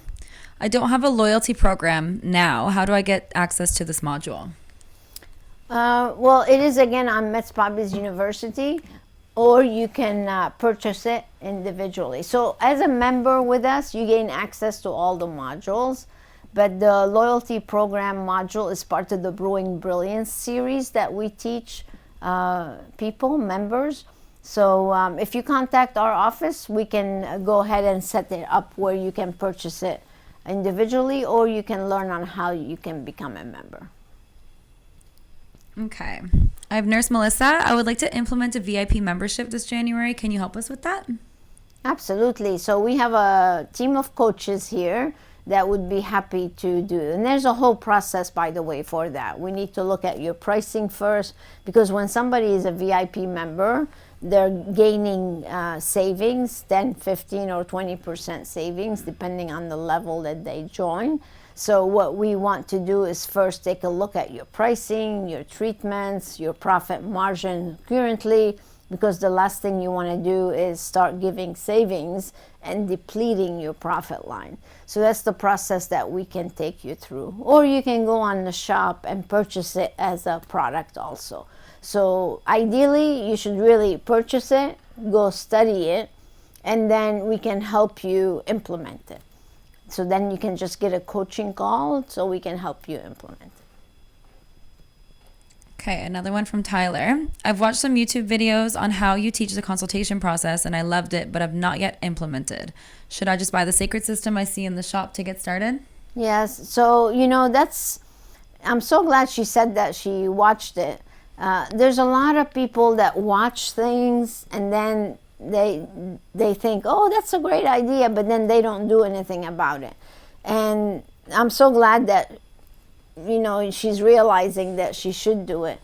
I don't have a loyalty program now. How do I get access to this module? Well, it is again on Metzbobbys University, or you can purchase it individually. So as a member with us, you gain access to all the modules. But the loyalty program module is part of the Brewing Brilliance series that we teach people, members. So if you contact our office, we can go ahead and set it up where you can purchase it individually, or you can learn on how you can become a member. Okay. I have Nurse Melissa. I would like to implement a VIP membership this January. Can you help us with that? Absolutely. So we have a team of coaches here that would be happy to do. And there's a whole process, by the way, for that. We need to look at your pricing first, because when somebody is a VIP member, they're gaining savings, 10, 15, or 20% savings, depending on the level that they join. So what we want to do is first take a look at your pricing, your treatments, your profit margin currently, because the last thing you want to do is start giving savings and depleting your profit line. So that's the process that we can take you through. Or you can go on the shop and purchase it as a product also. So ideally, you should really purchase it, go study it, and then we can help you implement it. So then you can just get a coaching call so we can help you implement it. Okay, another one from Tyler. I've watched some YouTube videos on how you teach the consultation process, and I loved it, but I've not yet implemented. Should I just buy the sacred system I see in the shop to get started? Yes, so I'm so glad she said that she watched it. There's a lot of people that watch things and then they think, oh, that's a great idea, but then they don't do anything about it. And I'm so glad that she's realizing that she should do it.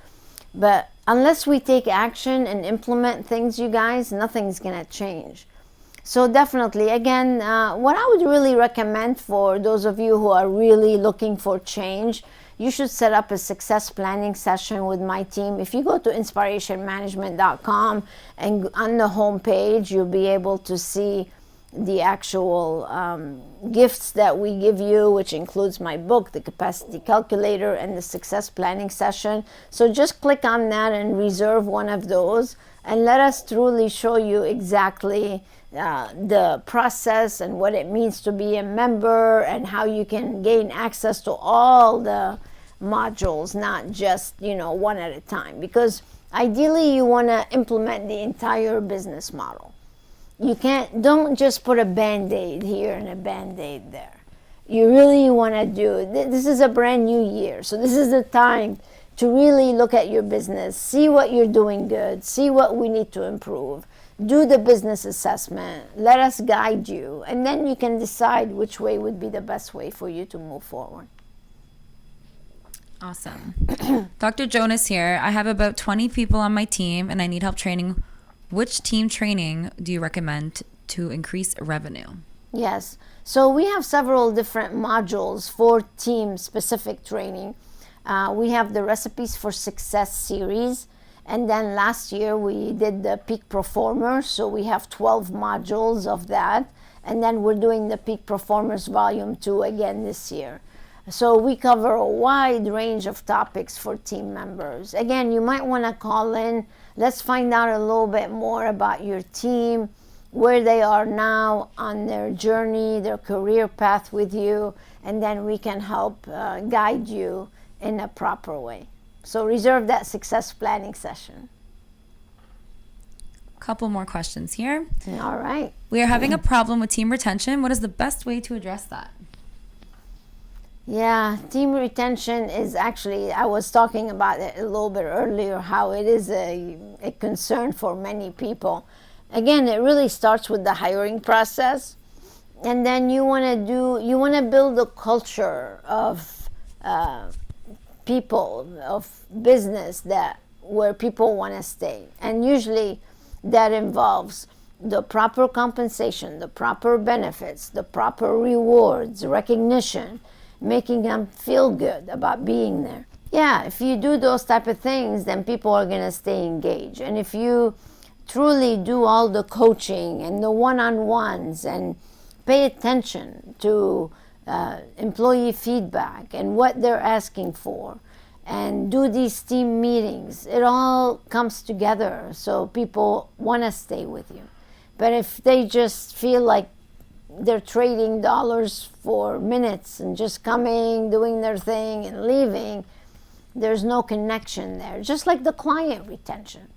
But unless we take action and implement things, you guys, nothing's gonna change. So definitely, again, what I would really recommend for those of you who are really looking for change, you should set up a success planning session with my team. If you go to inspirationmanagement.com and on the home page, you'll be able to see the actual gifts that we give you, which includes my book, the Capacity Calculator, and the Success Planning Session. So just click on that and reserve one of those, and let us truly show you exactly the process and what it means to be a member, and how you can gain access to all the modules, not just, one at a time. Because ideally you want to implement the entire business model. Don't just put a band-aid here and a band-aid there. You really want to do, this is a brand new year, so this is the time to really look at your business, see what you're doing good, see what we need to improve, do the business assessment, let us guide you, and then you can decide which way would be the best way for you to move forward. Awesome. Dr. Jonas here. I have about 20 people on my team and I need help training. Which team training do you recommend to increase revenue? Yes. So we have several different modules for team-specific training. We have the Recipes for Success series. And then last year we did the Peak Performers. So we have 12 modules of that. And then we're doing the Peak Performers Volume 2 again this year. So we cover a wide range of topics for team members. Again, you might want to call in. Let's find out a little bit more about your team, where they are now on their journey, their career path with you, and then we can help guide you in a proper way. So reserve that success planning session. Couple more questions here. All right. We are having a problem with team retention. What is the best way to address that? Yeah, team retention is actually, I was talking about it a little bit earlier, how it is a concern for many people. Again, it really starts with the hiring process. And then you want to build a culture of people, of business where people want to stay. And usually that involves the proper compensation, the proper benefits, the proper rewards, recognition, making them feel good about being there. Yeah, if you do those type of things, then people are going to stay engaged. And if you truly do all the coaching and the one-on-ones and pay attention to employee feedback and what they're asking for, and do these team meetings, it all comes together so people want to stay with you. But if they just feel like they're trading dollars for minutes and just coming, doing their thing and leaving, there's no connection there. Just like the client retention.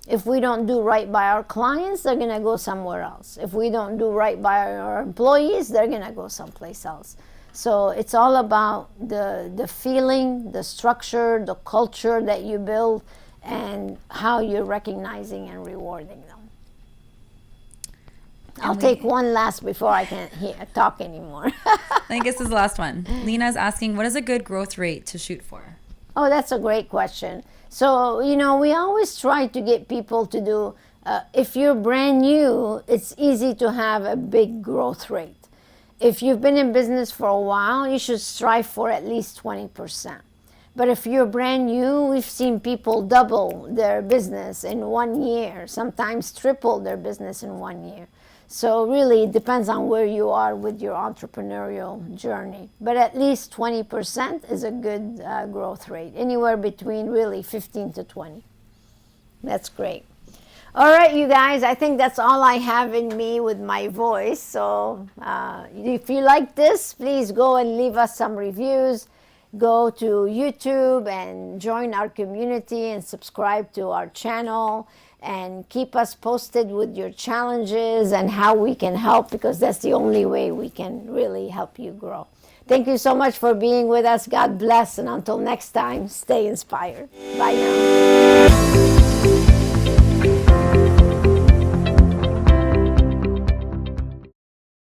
If we don't do right by our clients, they're going to go somewhere else. If we don't do right by our employees, they're going to go someplace else. So it's all about the feeling, the structure, the culture that you build, and how you're recognizing and rewarding them. I'll take one last before I can talk anymore. I think this is the last one. Lena is asking, what is a good growth rate to shoot for? Oh, that's a great question. So, we always try to get people to do, if you're brand new, it's easy to have a big growth rate. If you've been in business for a while, you should strive for at least 20%. But if you're brand new, we've seen people double their business in 1 year, sometimes triple their business in 1 year. So really, it depends on where you are with your entrepreneurial journey. But at least 20% is a good growth rate, anywhere between really 15 to 20. That's great. All right, you guys, I think that's all I have in me with my voice. So if you like this, please go and leave us some reviews. Go to YouTube and join our community and subscribe to our channel. And keep us posted with your challenges and how we can help, because that's the only way we can really help you grow. Thank you so much for being with us. God bless. And until next time, stay inspired. Bye now.